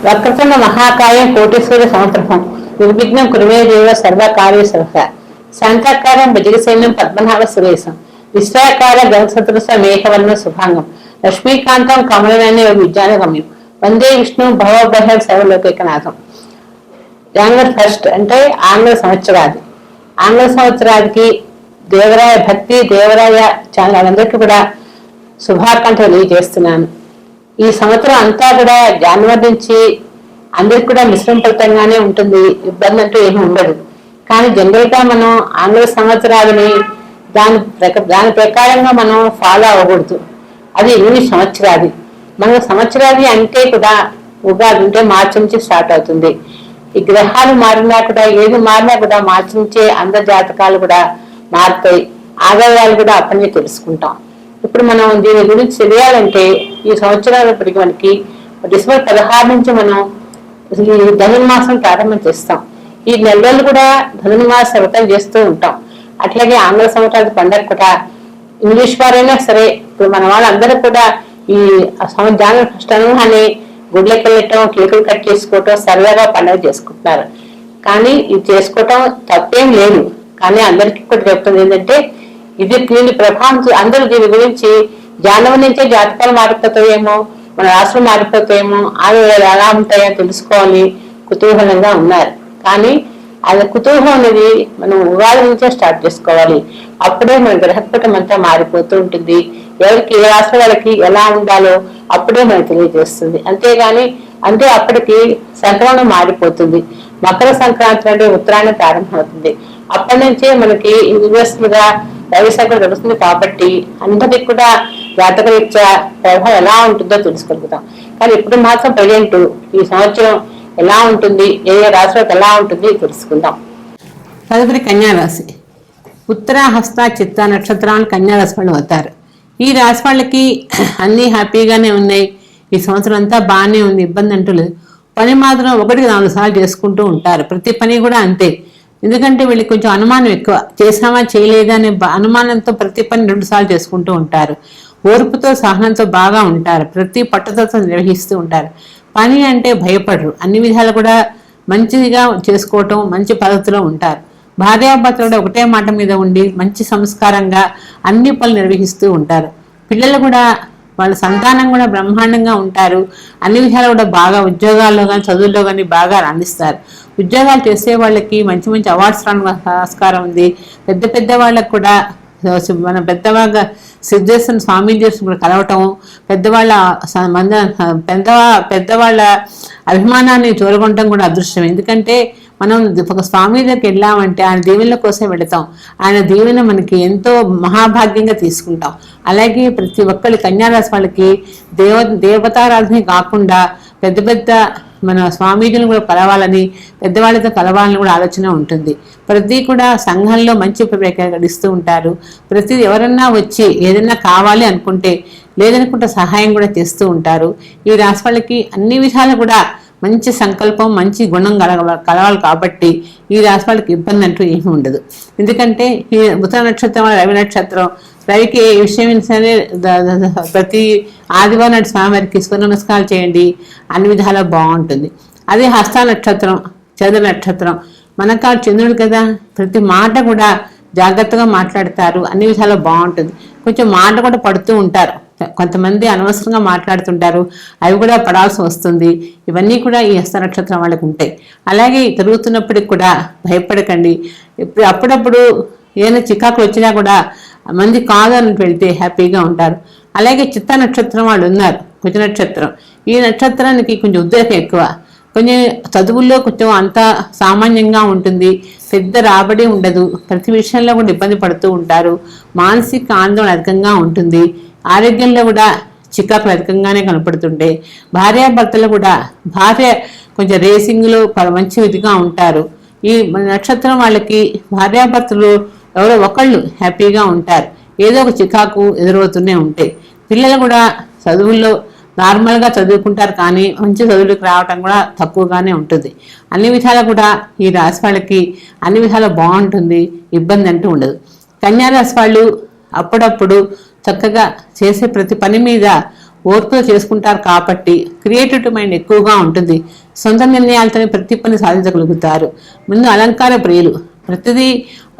వక్రతుండ మహాకాయం కోటీశ్వర సమప్రభం నిర్విఘ్నం కురుమే దేవ సర్వకార్య సర్వ శాంతాకారం భుజగసైన్యం పద్మనాభ సురేశం విశ్వాకార గణసదృశ మేఘవర్ణ శుభాంగం లక్ష్మీకాంతం కమలనైన విజ్ఞానగమ్యం వందే విష్ణు భవభయ సర్వలోకైకనాథం. జనవరి 1 అంటే ఆంగ్ల సంవత్సరాది. ఆంగ్ల సంవత్సరాదికి దేవరాయ భక్తి దేవరాయ ఛానల్ అందరికీ కూడా శుభాకాంక్షలు తెలియజేస్తున్నాను. ఈ సంవత్సరం అంతా కూడా జనవరి నుంచి అందరికి కూడా మిశ్రమ ఫలితంగానే ఉంటుంది, ఇబ్బంది అంటూ ఏమి ఉండదు. కానీ జనరల్ గా మనం ఆంగ్ల సంవత్సరాలని దాని ప్రకారంగా మనం ఫాలో అవ్వకూడదు. అది ఇంగ్లీష్ సంవత్సరాది. మన సంవత్సరాది అంటే కూడా ఉగాది అంటే మార్చి నుంచి స్టార్ట్ అవుతుంది. ఈ గ్రహాలు మారినా కూడా ఏది మారినా కూడా మార్చి నుంచే అందరి జాతకాలు కూడా మారుతాయి, ఆదాయాలు కూడా అప్పటి తెలుసుకుంటాం. ఇప్పుడు మనం దీని గురించి తెలియాలంటే ఈ సంవత్సరాలప్పటికి మనకి డిసెంబర్ 16 నుంచి మనం ఈ ధనుర్మాసం ప్రారంభం చేస్తాం. ఈ నెల రోజులు కూడా ధనుర్మాస వ్రతం చేస్తూ ఉంటాం. అట్లాగే ఆంగ్ల సంవత్సరాల పండుగ కూడా ఇంగ్లీష్ వారైనా సరే ఇప్పుడు మన వాళ్ళందరూ కూడా ఈ జనవరి 1 అని గుడ్లకి వెళ్ళటం, కేకులు కట్ చేసుకోవటం, సరదాగా పండుగ చేసుకుంటున్నారు. కానీ ఇది చేసుకోవటం తప్పేం లేదు. కానీ అందరికీ కూడా చెప్తుంది ఏంటంటే ఇది దీని ప్రభావం అందరూ దీని గురించి జనవరి నుంచే జాతకాలు మారిపోతాయేమో, మన రాష్ట్రం మారిపోతాయేమో, ఆదాయాలు ఎలా ఉంటాయో తెలుసుకోవాలి కుతూహలంగా ఉన్నారు. కానీ అది కుతూహలం అనేది మనం ఉగాది నుంచే స్టార్ట్ చేసుకోవాలి. అప్పుడే మన గ్రహకూటం అంతా మారిపోతూ ఉంటుంది. ఎవరికి ఏ రాష్ట్ర వాళ్ళకి ఎలా ఉండాలో అప్పుడే మనకు తెలియజేస్తుంది. అంతేగాని అంటే అప్పటికి సంక్రమణం మారిపోతుంది. మకర సంక్రాంతి అంటే ఉత్తరాయణ ప్రారంభమవుతుంది. అప్పటి నుంచే మనకి యూనివర్సల్గా రవి సంక్రాంతి నడుస్తుంది. కాబట్టి అందరికి కూడా జాతకరీత్యా ప్రభావం ఎలా ఉంటుందో తెలుసుకోగలుగుతాం. కానీ ఇప్పుడు మాత్రం ప్రజెంట్ ఈ సంవత్సరం ఎలా ఉంటుంది, ఏ రాశిలోకి ఎలా ఉంటుంది తెలుసుకుందాం. తదుపరి కన్యారాశి. ఉత్తరాహస్త చిత్త నక్షత్రాలు కన్యారాశి వాళ్ళు అవుతారు. ఈ రాశి వాళ్ళకి అన్నీ హ్యాపీగానే ఉన్నాయి. ఈ సంవత్సరం అంతా బాగానే ఉంది, ఇబ్బంది అంటూ లేదు. పని మాత్రం 1-4 సార్లు చేసుకుంటూ ఉంటారు. ప్రతి పని కూడా అంతే. ఎందుకంటే వీళ్ళకి కొంచెం అనుమానం ఎక్కువ, చేసామా చేయలేదా అనే అనుమానంతో ప్రతి పని 2 సార్లు చేసుకుంటూ ఉంటారు. ఓర్పుతో సహనంతో బాగా ఉంటారు. ప్రతి పట్టుదలతో నిర్వహిస్తూ ఉంటారు. పని అంటే భయపడరు. అన్ని విధాలు కూడా మంచిగా చేసుకోవటం, మంచి పద్ధతిలో ఉంటారు. భార్యాభర్తలు కూడా ఒకటే మాట మీద ఉండి మంచి సంస్కారంగా అన్ని పనులు నిర్వహిస్తూ ఉంటారు. పిల్లలు కూడా వాళ్ళ సంతానం కూడా బ్రహ్మాండంగా ఉంటారు. అన్ని విషయాలు కూడా బాగా ఉద్యోగాల్లో కానీ చదువుల్లో కానీ బాగా రాణిస్తారు. ఉద్యోగాలు చేసే వాళ్ళకి మంచి మంచి అవార్డ్స్ రావడానికి ఆస్కారం ఉంది. పెద్ద వాళ్ళకు కూడా మన సిద్ధేశ్వర స్వామీజీ కూడా కలవటం, పెద్దవాళ్ళ అభిమానాన్ని చూరగొనటం కూడా అదృష్టం. ఎందుకంటే మనం ఒక స్వామి దగ్గరికి వెళ్ళామంటే ఆయన దీవెనల కోసం వెళతాం. ఆయన దీవెన మనకి ఎంతో మహాభాగ్యంగా తీసుకుంటాం. అలాగే ప్రతి ఒక్కరి కన్యారాశి వాళ్ళకి దేవతారాధన కాకుండా పెద్ద మన స్వామీజీని కూడా కలవాలని, పెద్దవాళ్ళతో కలవాలని కూడా ఆలోచన ఉంటుంది. ప్రతి కూడా సంఘంలో మంచి ప్రకటిస్తూ ఉంటారు. ప్రతి ఎవరన్నా వచ్చి ఏదైనా కావాలి అనుకుంటే లేదనుకుంటే సహాయం కూడా చేస్తూ ఉంటారు. ఈ రాశి వాళ్ళకి అన్ని విధాలు కూడా మంచి సంకల్పం, మంచి గుణం కలవాలి. కాబట్టి ఈ రాశి వాళ్ళకి ఇబ్బంది అంటూ ఏమీ ఉండదు. ఎందుకంటే ఈ ఉత్తర నక్షత్రం రవి నక్షత్రం, రవికి ఏ విషయం సరే ప్రతి ఆదివారం నాటి స్వామివారికి సూర్య నమస్కారాలు చేయండి, అన్ని విధాలా బాగుంటుంది. అదే హస్త నక్షత్రం, చంద్ర నక్షత్రం, మనకు చంద్రుడు కదా, ప్రతి మాట కూడా జాగ్రత్తగా మాట్లాడతారు. అన్ని విధాలా బాగుంటుంది. కొంచెం మాట కూడా పడుతూ ఉంటారు. కొంతమంది అనవసరంగా మాట్లాడుతుంటారు, అవి కూడా పడాల్సి వస్తుంది. ఇవన్నీ కూడా ఈ హస్త నక్షత్రం వాళ్ళకి ఉంటాయి. అలాగే తిరుగుతున్నప్పటికి కూడా భయపడకండి. అప్పుడప్పుడు ఏదైనా చికాకులు వచ్చినా కూడా మంది కాదని వెళ్తే హ్యాపీగా ఉంటారు. అలాగే చిత్త నక్షత్రం వాళ్ళు ఉన్నారు, కుజ నక్షత్రం. ఈ నక్షత్రానికి కొంచెం ఉద్రేకం ఎక్కువ. కొంచెం చదువుల్లో కొంచెం అంతా సామాన్యంగా ఉంటుంది. పెద్ద రాబడి ఉండదు. ప్రతి విషయంలో కూడా ఇబ్బంది పడుతూ ఉంటారు. మానసిక ఆందోళన అధికంగా ఉంటుంది. ఆరోగ్యంలో కూడా చికాకులు అధికంగానే కనపడుతుంటే భార్యాభర్తలు కూడా భార్య కొంచెం రేసింగ్లో మంచి విధిగా ఉంటారు. ఈ నక్షత్రం వాళ్ళకి భార్యాభర్తలు ఎవరో ఒకళ్ళు హ్యాపీగా ఉంటారు. ఏదో ఒక చికాకు ఎదురవుతూనే ఉంటాయి. పిల్లలు కూడా చదువుల్లో నార్మల్గా చదువుకుంటారు, కానీ మంచి చదువులకు రావటం కూడా తక్కువగానే ఉంటుంది. అన్ని విధాలు కూడా ఈ రాశి వాళ్ళకి అన్ని విధాలు బాగుంటుంది, ఇబ్బంది అంటూ ఉండదు. కన్యా రాశి వాళ్ళు అప్పుడప్పుడు చక్కగా చేసే ప్రతి పని మీద ఓర్పుతో చేసుకుంటారు కాబట్టి క్రియేటివ్ మైండ్ ఎక్కువగా ఉంటుంది. సొంత నిర్ణయాలతోనే ప్రతి పని సాధించగలుగుతారు. ముందు అలంకార ప్రియులు, ప్రతిదీ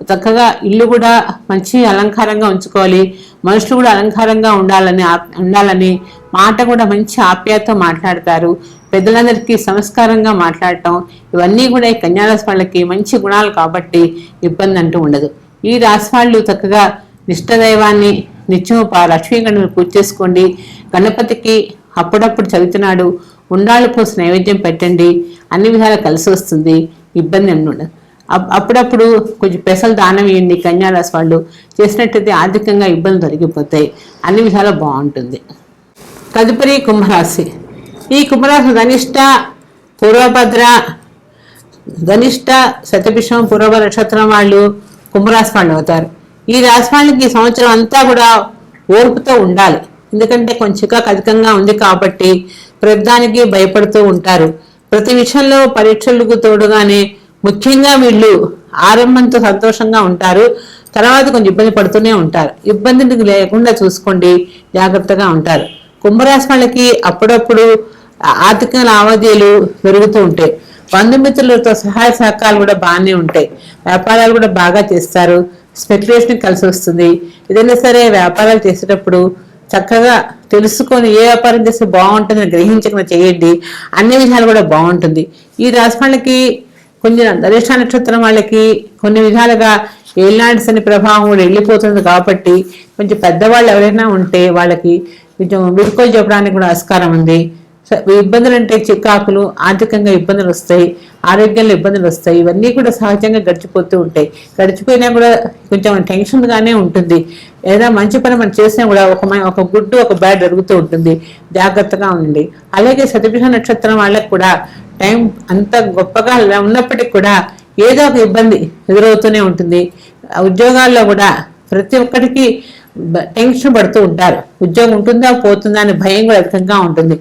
చక్కగా ఇల్లు కూడా మంచి అలంకారంగా ఉంచుకోవాలి, మనుషులు కూడా అలంకారంగా ఉండాలని మాట కూడా మంచి ఆప్యాయతతో మాట్లాడతారు. పెద్దలందరికీ సంస్కారంగా మాట్లాడటం, ఇవన్నీ కూడా ఈ కన్యారాశి వాళ్ళకి మంచి గుణాలు కాబట్టి ఇబ్బంది అంటూ ఉండదు. ఈ రాశి వాళ్ళు చక్కగా నిష్టదైవాన్ని నిత్యము లక్ష్మీ గణపతిని పూజ చేసుకోండి. గణపతికి అప్పుడప్పుడు చదువుతున్నాడు ఉండాళ్ళు పోసి నైవేద్యం పెట్టండి, అన్ని విధాలు కలిసి వస్తుంది, ఇబ్బంది అని ఉండదు. అప్పుడప్పుడు కొంచెం పెసలు దానం ఇవ్వండి. కన్యారాశి వాళ్ళు చేసినట్టయితే ఆర్థికంగా ఇబ్బందులు తొలగిపోతాయి, అన్ని విధాలు బాగుంటుంది. తదుపరి కుంభరాశి. ఈ కుంభరాశి ధనిష్ట శతభిషం పూర్వ నక్షత్రం వాళ్ళు కుంభరాశి వాళ్ళు అవుతారు. ఈ రాశి వాళ్ళకి ఈ సంవత్సరం అంతా కూడా ఓర్పుతో ఉండాలి, ఎందుకంటే కొంచెం అధికంగా ఉంది కాబట్టి ప్రతిదానికి భయపడుతూ ఉంటారు. ప్రతి విషయంలో పరీక్షలకు తోడుగానే ముఖ్యంగా వీళ్ళు ఆరంభంతో సంతోషంగా ఉంటారు, తర్వాత కొంచెం ఇబ్బంది పడుతూనే ఉంటారు. ఇబ్బంది లేకుండా చూసుకోండి, జాగ్రత్తగా ఉంటారు. కుంభరాశి వాళ్ళకి అప్పుడప్పుడు ఆర్థిక లావాదేవీలు పెరుగుతూ ఉంటాయి. బంధుమిత్రులతో సహాయ సహకారాలు కూడా బాగానే ఉంటాయి. వ్యాపారాలు కూడా బాగా చేస్తారు, స్పెక్యులేషన్ కలిసి వస్తుంది. ఏదైనా సరే వ్యాపారాలు చేసేటప్పుడు చక్కగా తెలుసుకొని ఏ వ్యాపారం చేస్తే బాగుంటుందని గ్రహించకుండా చేయండి, అన్ని విషయాలు కూడా బాగుంటుంది. ఈ రాశి వాళ్ళకి కొంచెం ధనిష్ట నక్షత్రం వాళ్ళకి కొన్ని విధాలుగా ఏళ్ళనాటి శని ప్రభావం కూడా వెళ్ళిపోతుంది కాబట్టి కొంచెం పెద్దవాళ్ళు ఎవరైనా ఉంటే వాళ్ళకి కొంచెం విడుకోలు చెప్పడానికి కూడా ఆస్కారం ఉంది. ఇబ్బందులు అంటే చికాకులు, ఆర్థికంగా ఇబ్బందులు వస్తాయి, ఆరోగ్యంలో ఇబ్బందులు వస్తాయి, ఇవన్నీ కూడా సహజంగా గడిచిపోతూ ఉంటాయి. గడిచిపోయినా కూడా కొంచెం టెన్షన్గానే ఉంటుంది. ఏదైనా మంచి పని మనం చేసినా కూడా ఒక గుడ్ ఒక బ్యాడ్ జరుగుతూ ఉంటుంది, జాగ్రత్తగా ఉండండి. అలాగే శతభిష నక్షత్రం వాళ్ళకి కూడా టైం అంత గొప్పగా ఉన్నప్పటికీ కూడా ఏదో ఒక ఇబ్బంది ఎదురవుతూనే ఉంటుంది. ఉద్యోగాల్లో కూడా ప్రతి ఒక్కరికి టెన్షన్ పడుతూ ఉంటారు. ఉద్యోగం ఉంటుందా పోతుందా అనే భయం కూడా అధికంగా ఉంటుంది.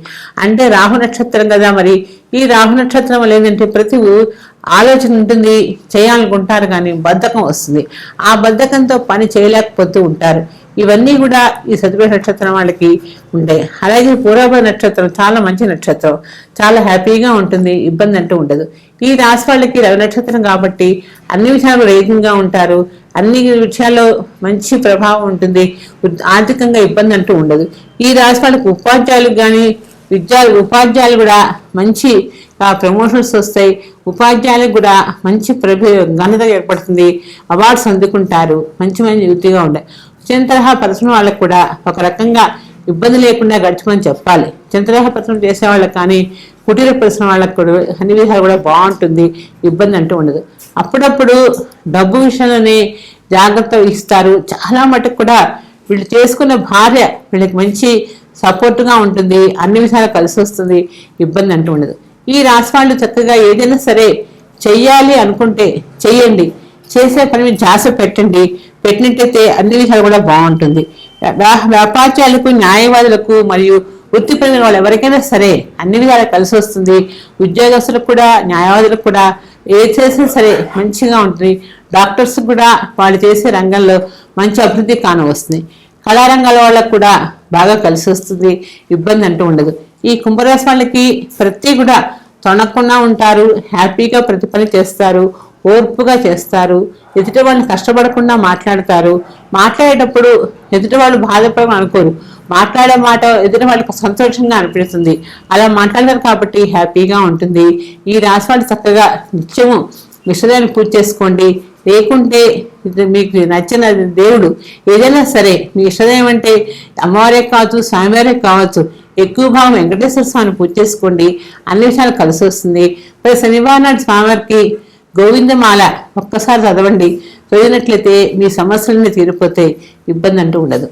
అంటే రాహు నక్షత్రం కదా, మరి ఈ రాహు నక్షత్రం వల్ల ఏంటంటే ప్రతి ఆలోచన ఉంటుంది, చేయాలనుకుంటారు కానీ బద్ధకం వస్తుంది. ఆ బద్ధకంతో పని చేయలేకపోతూ ఉంటారు. ఇవన్నీ కూడా ఈ శతభిష నక్షత్రం వాళ్ళకి ఉంటాయి. అలాగే పూర్వ నక్షత్రం చాలా మంచి నక్షత్రం, చాలా హ్యాపీగా ఉంటుంది, ఇబ్బంది అంటూ ఉండదు. ఈ రాశి వాళ్ళకి రవి నక్షత్రం కాబట్టి అన్ని విషయాలు రేఖంగా ఉంటారు, అన్ని విషయాల్లో మంచి ప్రభావం ఉంటుంది, ఆర్థికంగా ఇబ్బంది అంటూ ఉండదు. ఈ రాశి వాళ్ళకి ఉపాధ్యాయులకు కానీ ఉపాధ్యాయులు కూడా మంచి ప్రమోషన్స్ వస్తాయి. ఉపాధ్యాయులకు కూడా మంచి ఘనత ఏర్పడుతుంది, అవార్డ్స్ అందుకుంటారు, మంచి వృత్తిగా ఉంటాయి. చిన్న తరహా పరిశ్రమ వాళ్ళకు కూడా ఒక రకంగా ఇబ్బంది లేకుండా గడిచిపోని చెప్పాలి. చిన్న తరహా పరిశ్రమ చేసే వాళ్ళకి కానీ కుటీర పరిశ్రమ వాళ్ళకి కూడా అన్ని విధాలు కూడా బాగుంటుంది, ఇబ్బంది అంటూ ఉండదు. అప్పుడప్పుడు డబ్బు విషయంలోనే జాగ్రత్త వహిస్తారు. చాలా మటుకు కూడా వీళ్ళు చేసుకున్న భార్య వీళ్ళకి మంచి సపోర్ట్గా ఉంటుంది, అన్ని విషయాలు కలిసి వస్తుంది, ఇబ్బంది అంటూ ఉండదు. ఈ రాశి వాళ్ళు చక్కగా ఏదైనా సరే చెయ్యాలి అనుకుంటే చెయ్యండి, చేసే పని మీద ధ్యాస పెట్టినట్టయితే అన్ని విషయాలు కూడా బాగుంటుంది. వ్యాపారాలకు, న్యాయవాదులకు మరియు వృత్తిపరమైన వాళ్ళు ఎవరికైనా సరే అన్ని విధాలు కలిసి వస్తుంది. ఉద్యోగస్తులకు కూడా, న్యాయవాదులకు కూడా ఏది చేసినా సరే మంచిగా ఉంటుంది. డాక్టర్స్ కూడా వాళ్ళు చేసే రంగంలో మంచి అభివృద్ధి కానవస్తుంది. కళారంగాల వాళ్ళకు కూడా బాగా కలిసి వస్తుంది, ఇబ్బంది అంటూ ఉండదు. ఈ కుంభరాశి వాళ్ళకి ప్రతి కూడా తొణకుండా ఉంటారు, హ్యాపీగా ప్రతి పని చేస్తారు, ఓర్పుగా చేస్తారు, ఎదుటి వాళ్ళని కష్టపడకుండా మాట్లాడతారు. మాట్లాడేటప్పుడు ఎదుటి వాళ్ళు బాధపడమని అనుకోరు, మాట్లాడే మాట ఎదుటి వాళ్ళకి సంతోషంగా అనిపిస్తుంది, అలా మాట్లాడతారు కాబట్టి హ్యాపీగా ఉంటుంది. ఈ రాశి వాళ్ళు చక్కగా నిత్యము విషయాన్ని పూజ చేసుకోండి. లేకుంటే మీకు నచ్చిన దేవుడు ఏదైనా సరే, మీ ఇష్టదైవం అంటే అమ్మవారే కావచ్చు, స్వామివారే కావచ్చు, ఎక్కువ భాగం వెంకటేశ్వర స్వామిని పూజ చేసుకోండి, అన్ని విషయాలు కలిసి వస్తుంది. మరి శనివారం నాడు స్వామివారికి గోవిందమాల ఒక్కసారి చదవండి, చదివినట్లయితే మీ సమస్యలన్నీ తీరిపోతే ఇబ్బంది అంటూ ఉండదు.